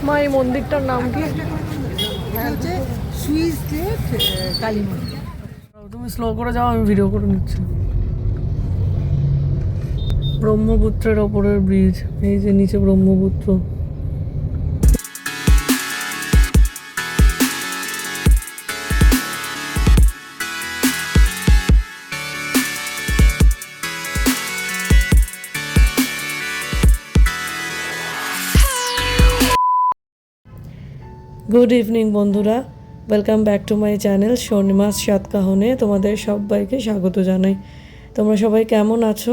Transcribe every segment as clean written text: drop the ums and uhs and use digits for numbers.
মা এই মন্দিরটার নাম কি? হচ্ছে সুইস গেট কালী মন্দির। তুমি স্লো করে যাও, আমি ভিডিও করে নিচ্ছি। ব্রহ্মপুত্রের ওপরের ব্রিজ, এই যে নিচে ব্রহ্মপুত্র। গুড ইভিনিং বন্ধুরা, welcome back to my channel Swarnima's সাতকাহনে। তোমাদের সবাইকে স্বাগত জানাই। তোমরা সবাই কেমন আছো?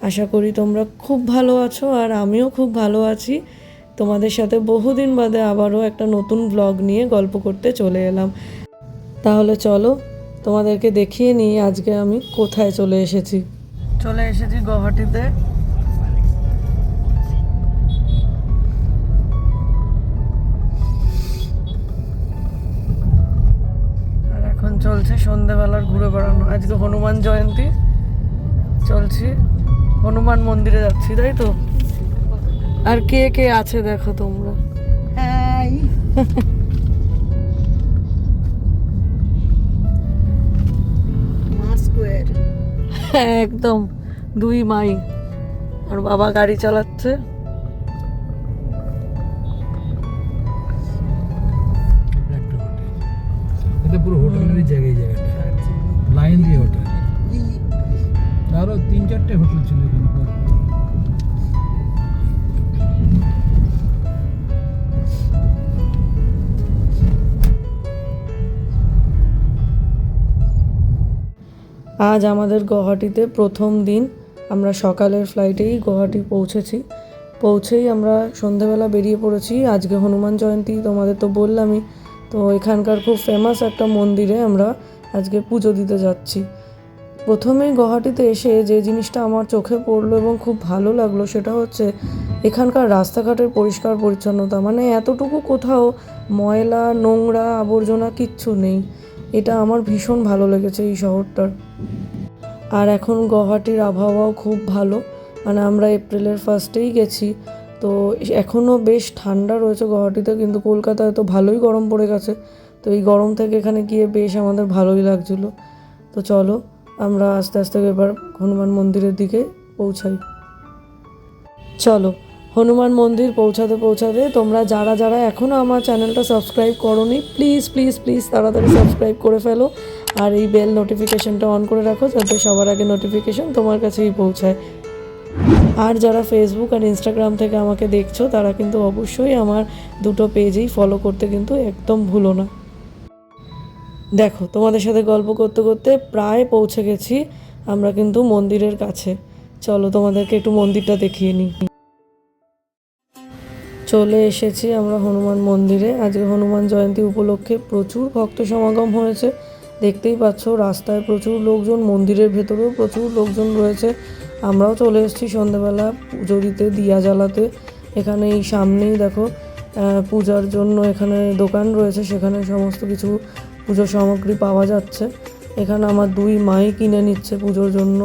আশা করি তোমরা খুব ভালো আছো, আর আমিও খুব ভালো আছি। তোমাদের সাথে বহুদিন বাদে আবারও একটা নতুন ব্লগ নিয়ে গল্প করতে চলে এলাম। তাহলে চলো তোমাদেরকে দেখিয়ে নিই আজকে আমি কোথায় চলে এসেছি। চলে এসেছি গুয়াহাটিতে। এখন চলছে সন্ধেবেলার ঘুরে বেড়ানো। আজকে হনুমান জয়ন্তী, চলছি হনুমান মন্দিরে যাচ্ছি, তাই তো? আর কে কে আছে দেখো তোমরা। হাই। মাস্কোয়ার একদম দুই মাই, আর বাবা গাড়ি চালাচ্ছে। এটা পুরো হোটেলেরই জায়গায়, জায়গাটা লাইন দিয়ে হোটেল, আরো 3-4টে হোটেল ছিল এখানে। আজ আমাদের গুয়াহাটিতে প্রথম দিন। আমরা সকালের ফ্লাইটেই গুয়াহাটি পৌঁছেই আমরা সন্ধেবেলা বেরিয়ে পড়েছি। আজকে হনুমান জয়ন্তী, তোমাদের তো বললামই। তো এখানকার খুব ফেমাস একটা মন্দিরে আমরা আজকে পুজো দিতে যাচ্ছি। প্রথমেই গুয়াহাটিতে এসে যে জিনিসটা আমার চোখে পড়লো এবং খুব ভালো লাগলো, সেটা হচ্ছে এখানকার রাস্তাঘাটের পরিষ্কার পরিচ্ছন্নতা। মানে এতটুকু কোথাও ময়লা নোংরা আবর্জনা কিচ্ছু নেই। এটা আমার ভীষণ ভালো লেগেছে এই শহরটার। আর এখন গুয়াহাটির আবহাওয়াও খুব ভালো। মানে আমরা এপ্রিলের ফার্স্টেই গেছি, তো এখনও বেশ ঠান্ডা রয়েছে গুয়াহাটিতে, কিন্তু কলকাতায় তো ভালোই গরম পড়ে গেছে। তো এই গরম থেকে এখানে গিয়ে বেশ আমাদের ভালোই লাগছিলো। তো চলো আমরা আস্তে আস্তে এবার হনুমান মন্দিরের দিকে পৌঁছাই। চলো হনুমান মন্দির পৌঁছাতে তোমরা যারা যারা এখনও আমার চ্যানেলটা সাবস্ক্রাইব করোনি, প্লিজ প্লিজ প্লিজ তাড়াতাড়ি সাবস্ক্রাইব করে ফেলো, আর এই বেল নোটিফিকেশনটা অন করে রাখো, যাতে সবার আগে নোটিফিকেশন তোমার কাছেই পৌঁছায়। আর যারা ফেসবুক আর ইনস্টাগ্রাম থেকে আমাকে দেখছো, তারা কিন্তু অবশ্যই আমার দুটো পেজেই ফলো করতে কিন্তু একদম ভুলো না। দেখো তোমাদের সাথে গল্প করতে করতে প্রায় পৌঁছে গেছি আমরা কিন্তু মন্দিরের কাছে। চলো তোমাদেরকে একটু মন্দিরটা দেখিয়ে নিই। চলে এসেছি আমরা হনুমান মন্দিরে। আজকে হনুমান জয়ন্তী উপলক্ষে প্রচুর ভক্ত সমাগম হয়েছে, দেখতেই পাচ্ছ। রাস্তায় প্রচুর লোকজন, মন্দিরের ভেতরেও প্রচুর লোকজন রয়েছে। আমরাও চলে এসেছি সন্ধ্যেবেলা পুজো দিতে, দিয়া জ্বালাতে। এখানে এই সামনেই দেখো পূজার জন্য এখানে দোকান রয়েছে, সেখানে সমস্ত কিছু পুজোর সামগ্রী পাওয়া যাচ্ছে। এখানে আমার দুই মাই কিনে নিচ্ছে পুজোর জন্য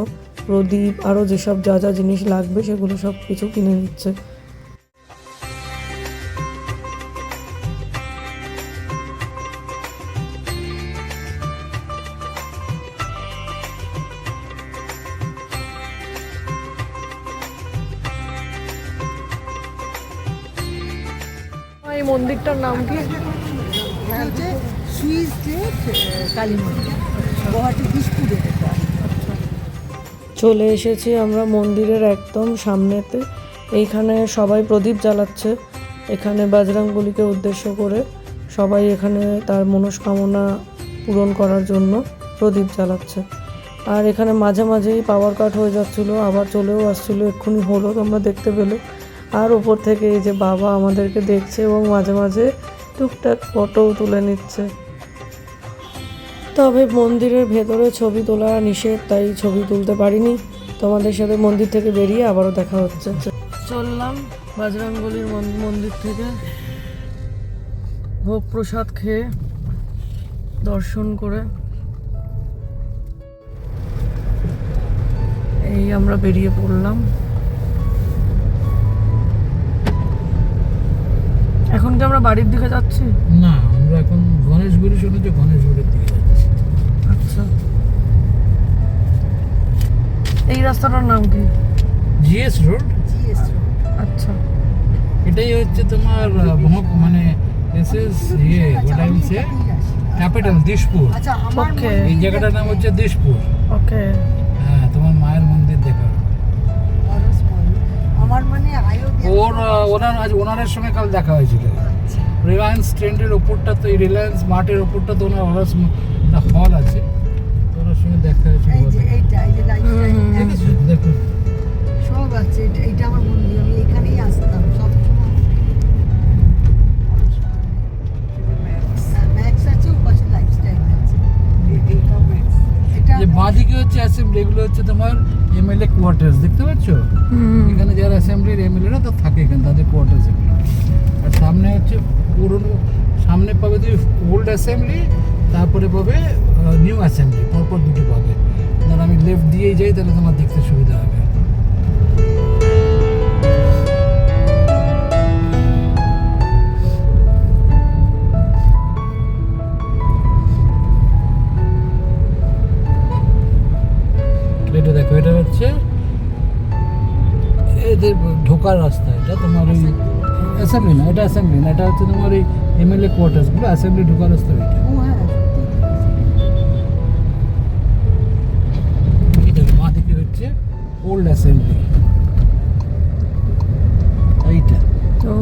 প্রদীপ, আরও যেসব যা যা জিনিস লাগবে সেগুলো সব কিছু কিনে নিচ্ছে। এই মন্দিরটার নাম কি? হচ্ছে সুইস গেট কালী মন্দির, গুয়াহাটি বিষ্ণুদের এটা। চলে এসেছি আমরা মন্দিরের একদম সামনেতে। এইখানে সবাই প্রদীপ জ্বালাচ্ছে। এখানে বজরংবলীকে উদ্দেশ্য করে সবাই এখানে তার মনস্কামনা পূরণ করার জন্য প্রদীপ জ্বালাচ্ছে। আর এখানে মাঝে মাঝেই পাওয়ার কাট হয়ে যাচ্ছিলো, আবার চলেও আসছিলো, এক্ষুনি হলো, তোমরা দেখতে পেলে। আর ওপর থেকে এই যে বাবা আমাদেরকে দেখছে এবং মাঝে মাঝে টুকটাক ফটোও তুলে নিচ্ছে। তবে মন্দিরের ভেতরে ছবি তোলা নিষেধ, তাই ছবি তুলতে পারিনি। তোমাদের সাথে মন্দির থেকে বেরিয়ে আবারও দেখা হচ্ছে। চললাম বজরংবলীর মন্দির থেকে ভোগ প্রসাদ খেয়ে দর্শন করে এই আমরা বেরিয়ে পড়লাম। এখন কি আমরা বাড়ির দিকে যাচ্ছি? না, আমরা এখন গণেশগুড়ি শুনেছি, গণেশগুড়ির দিকে যাচ্ছি। আচ্ছা, এই রাস্তাটার নাম কি? GS road. জিএস আচ্ছা, এটাই হচ্ছে তোমার মানে this is what I will say capital Dispur. আচ্ছা আমার Okay. এই জায়গাটার নাম হচ্ছে দিশপুর। ওকে। হ্যাঁ, তোমার মায়ের মন্দির দেখা। আমার মানে ওনারের সঙ্গে কাল দেখা হয়েছিল। রিলায়েন্স ট্রেন্ডের ওপরটা তো, এই রিলায়েন্স মার্টের ওপরটা তো ওনার হল আছে, তো ওনার সঙ্গে দেখা হয়েছিল। এই যে এইটা, এই যে দেখেছো? দেখো সব আছে। এইটা আমার মন্দির, আমি এখানেই আসতাম সব সময়। ম্যাক্স আছে, ওপাশে লাইফস্টাইল আছে। এটা যে বাঁদিকে হচ্ছে অ্যাসেম্বলি, এগুলো হচ্ছে তোমার এমএলএ কোয়ার্টার্স, দেখতে পাচ্ছ? এখানে যারা অ্যাসেম্বলির এমএলএরা তো থাকে এখানে, তাদের কোয়ার্টার্স এগুলো। আর সামনে হচ্ছে পুরনো, সামনে পাবে তুমি ওল্ড অ্যাসেম্বলি, তারপরে পাবে নিউ অ্যাসেম্বলি, পরপর দুটো পাবে। ধর আমি লেফট দিয়েই যাই, তাহলে তোমার দেখতে সুবিধা হবে। এটা দেখো, এটা হচ্ছে এদের ঢোকার রাস্তা। এটা তোমার ওই অ্যাসেম্বলি না, এটা অ্যাসেম্বলি না, এটা হচ্ছে তোমার ওই এমএলএ কোয়ার্টার্সগুলো, অ্যাসেম্বলি ঢোকার রাস্তা এটা। ও হ্যাঁ, এটা বাঁ দিকে হচ্ছে ওল্ড অ্যাসেম্বলি, এইটা। ও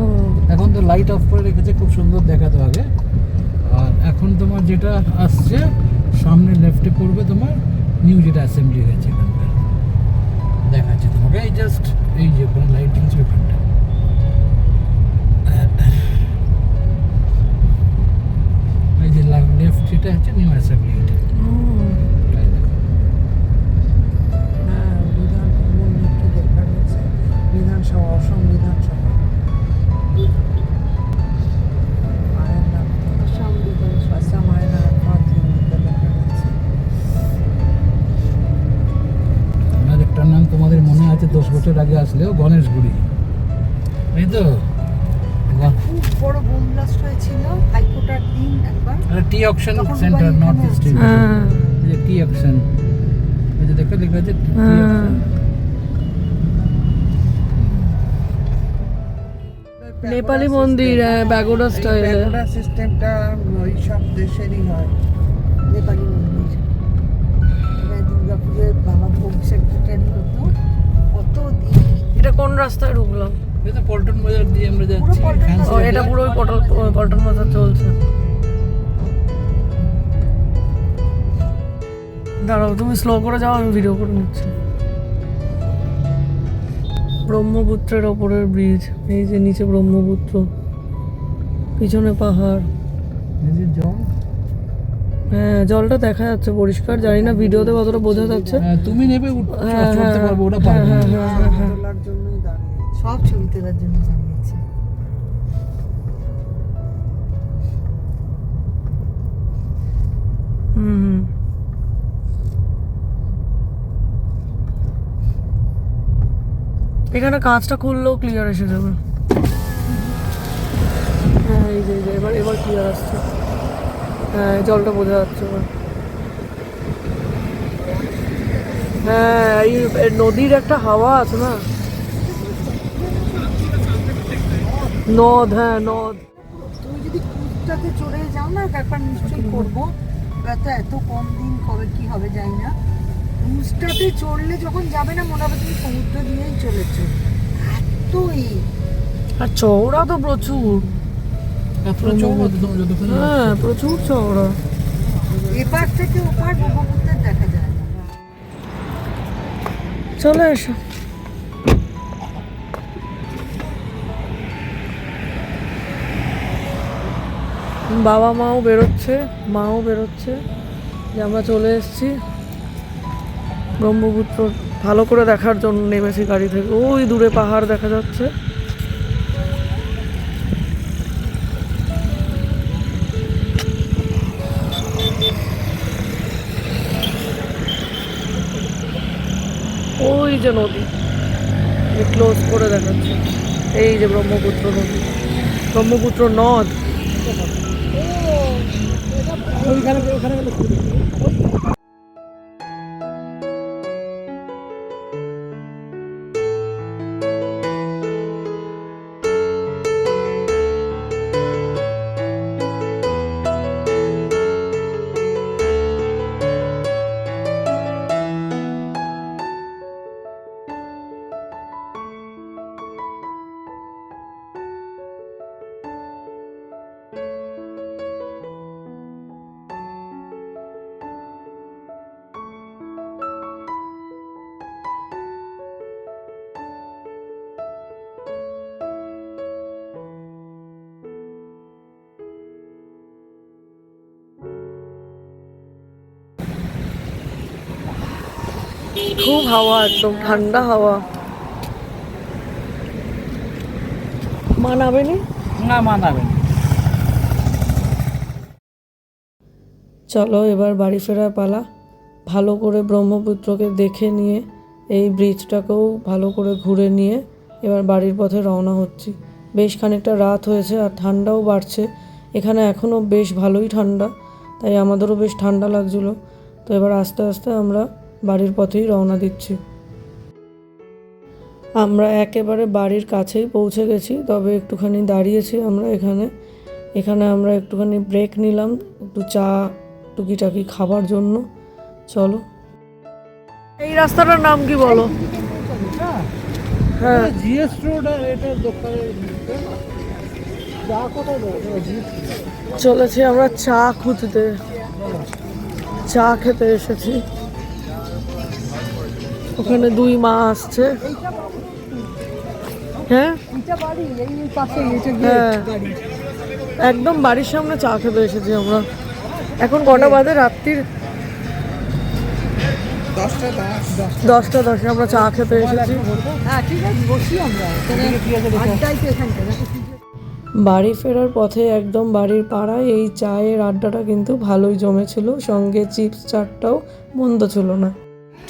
এখন তো লাইট অফ করে রেখেছে, খুব সুন্দর দেখাতো আগে। আর এখন তোমার যেটা আসছে সামনে লেফটে পড়বে তোমার নিউ যেটা অ্যাসেম্বলি হয়েছে এখানকার, দেখাচ্ছে তোমাকে। এই জাস্ট এই যে ওখানে লাইট জ্বলছে ওখানটা, এই যে লেফট যেটা হচ্ছে নিউ অ্যাসেম্বলি এটা। হ্যাঁ, মন্দিরটা দেখার হচ্ছে বিধানসভা, অসম বিধানসভা। মায়ের নাম অসম বিধানসভা, আচ্ছা মায়ের নাম মন্দিরটা দেখা যাচ্ছে। আর একটার নাম তোমাদের মনে আছে 10 বছর আগে আসলেও, গণেশগুড়ি, এই তো। খুব বড় বোম ব্লাস্ট হয়েছিল হাইকোর্টের দিন একবার। টি অকশন তখন সেন্টার, দুবাই নর্থ এখানে ইস্ট। হ্যাঁ এই যে টি অকশন, এই যে দেখো লেখা আছে টি হ্যাঁ। অকশন। নেপালি মন্দির, ব্যাগোডা স্টাইলে। প্যাগোডা সিস্টেমটা ওই সব দেশেরই হয়, নেপালি মন্দির। এখানে দুর্গাপুরের বাবা ভোগ সেক্রেটারি হতো কত দিন। এটা কোন রাস্তায় ঢুকলাম? এই তো পল্টন বাজার দিয়ে আমরা যাচ্ছি। পল্টন Fancy ও, এটা বাজার। পুরো পল্টন বাজার চলছে। দাঁড়াও, তুমি স্লো করে যাও, আমি ভিডিও করে নিচ্ছি। ব্রহ্মপুত্রের ওপরের ব্রিজ, এই যে নিচে ব্রহ্মপুত্র, পিছনে পাহাড়। এই যে জল। হ্যাঁ, জলটা দেখা যাচ্ছে পরিষ্কার, জানি না ভিডিওতে কতটা বোঝা যাচ্ছে। হ্যাঁ, তুমি নেবে হ্যাঁ, চড়তে পারবো, ওটা হ্যাঁ, পারবো না। হ্যাঁ, হ্যাঁ, হ্যাঁ। তোলার জন্যই দাঁড়িয়ে, সব ছবি তোলার জন্য দাঁড়িয়েছে। হুম। এখানে কাঁচটা খুললেও ক্লিয়ার এসে যাবে। হ্যাঁ, এই যে এবার ক্লিয়ার আসছে। হ্যাঁ, জলটা বোঝা যাচ্ছে এবার। হ্যাঁ, এই নদীর একটা হাওয়া আছে না, নদ। হ্যাঁ, নদ। তুমি যদি ক্রুজটাতে চড়ে যাও না, একবার নিশ্চয়ই করবো। তো এত কম দিন কবে কি হবে জানি না। ক্রুজটাতে চড়লে যখন যাবে না, মনে হবে তুমি সমুদ্র দিয়েই চলেছো, এতই। আর চওড়া তো প্রচুর। এতটা চৌড়া তো তুমি যতক্ষণ হ্যাঁ, প্রচুর চওড়া। এপার থেকে ওপার ব্রহ্মপুত্রের দেখা যায় না। চলে এসো। বাবা মাও বেরোচ্ছে, মাও বেরোচ্ছে, যে আমরা চলে এসেছি ব্রহ্মপুত্র ভালো করে দেখার জন্য নেমেছি গাড়ি থেকে। ওই দূরে পাহাড় দেখা যাচ্ছে। ওই যে নদী, ক্লোজ করে দেখাচ্ছে, এই যে ব্রহ্মপুত্র নদী। ব্রহ্মপুত্র নদ। ওইখানে ওখানে গেলে খুব হাওয়া, একদম ঠান্ডা হাওয়া। মানাবে নি? না মানাবে না। চলো এবার বাড়ি ফেরার পালা। ভালো করে ব্রহ্মপুত্রকে দেখে নিয়ে এই ব্রিজটাকেও ভালো করে ঘুরে নিয়ে এবার বাড়ির পথে রওনা হচ্ছি। বেশ খানিকটা রাত হয়েছে আর ঠান্ডাও বাড়ছে। এখানে এখনও বেশ ভালোই ঠান্ডা, তাই আমাদেরও বেশ ঠান্ডা লাগছিলো। তো এবার আস্তে আস্তে আমরা বাড়ির পথেই রওনা দিচ্ছি। আমরা একেবারে বাড়ির কাছেই পৌঁছে গেছি, তবে একটুখানি দাঁড়িয়েছি আমরা এখানে আমরা একটুখানি ব্রেক নিলাম, একটু চা টুকিটাকি খাবার জন্য। চলো, এই রাস্তাটার নাম কি বলো? হ্যাঁ, জিএস রোড আর এটা দোকানে চা কোথায় চলেছি আমরা চা খুঁজতে, চা খেতে এসেছি। ওখানে দুই মা আসছে। হ্যাঁ হ্যাঁ, একদম বাড়ির সামনে চা খেতে এসেছি আমরা। এখন কটা বাজে? রাত্রির 10:10। আমরা চা খেতে এসেছি। বাড়ি ফেরার পথে একদম বাড়ির পাড়ায় এই চায়ের আড্ডাটা কিন্তু ভালোই জমেছিল, সঙ্গে চিপস চাটটাও মন্দ ছিল না।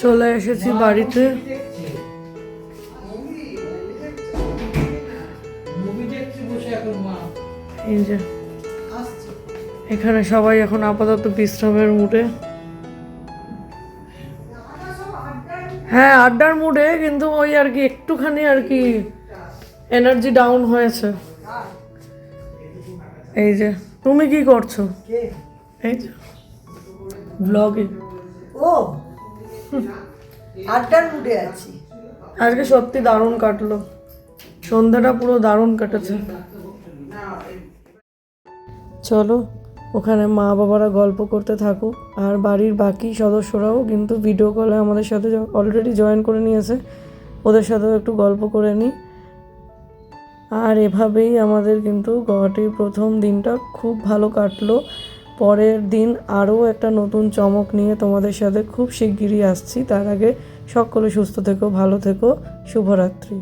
চলে এসেছি বাড়িতে। এই যে এখানে সবাই এখন আপাতত বিশ্রামের মুডে। হ্যাঁ, আড্ডার মুডে, কিন্তু ওই আর কি একটুখানি আর কি এনার্জি ডাউন হয়েছে। এই যে তুমি কি করছো? এই যে ব্লগে। ও আড্ডার মুডে আছি। আজকে সত্যি দারুণ কাটলো, সন্ধ্যাটা পুরো দারুণ কাটেছে। চলো, ওখানে মা বাবারা গল্প করতে থাকুক, আর বাড়ির বাকি সদস্যরাও কিন্তু ভিডিও কলে আমাদের সাথে অলরেডি জয়েন করে নিয়েছে। ওদের সাথেও একটু গল্প করে নিই। আর এভাবেই আমাদের কিন্তু গুয়াহাটির প্রথম দিনটা খুব ভালো কাটলো। পরের দিন আরও একটা নতুন চমক নিয়ে তোমাদের সাথে খুব শিগগিরই আসছি। তার আগে সকলে সুস্থ থেকো, ভালো থেকো, শুভরাত্রি।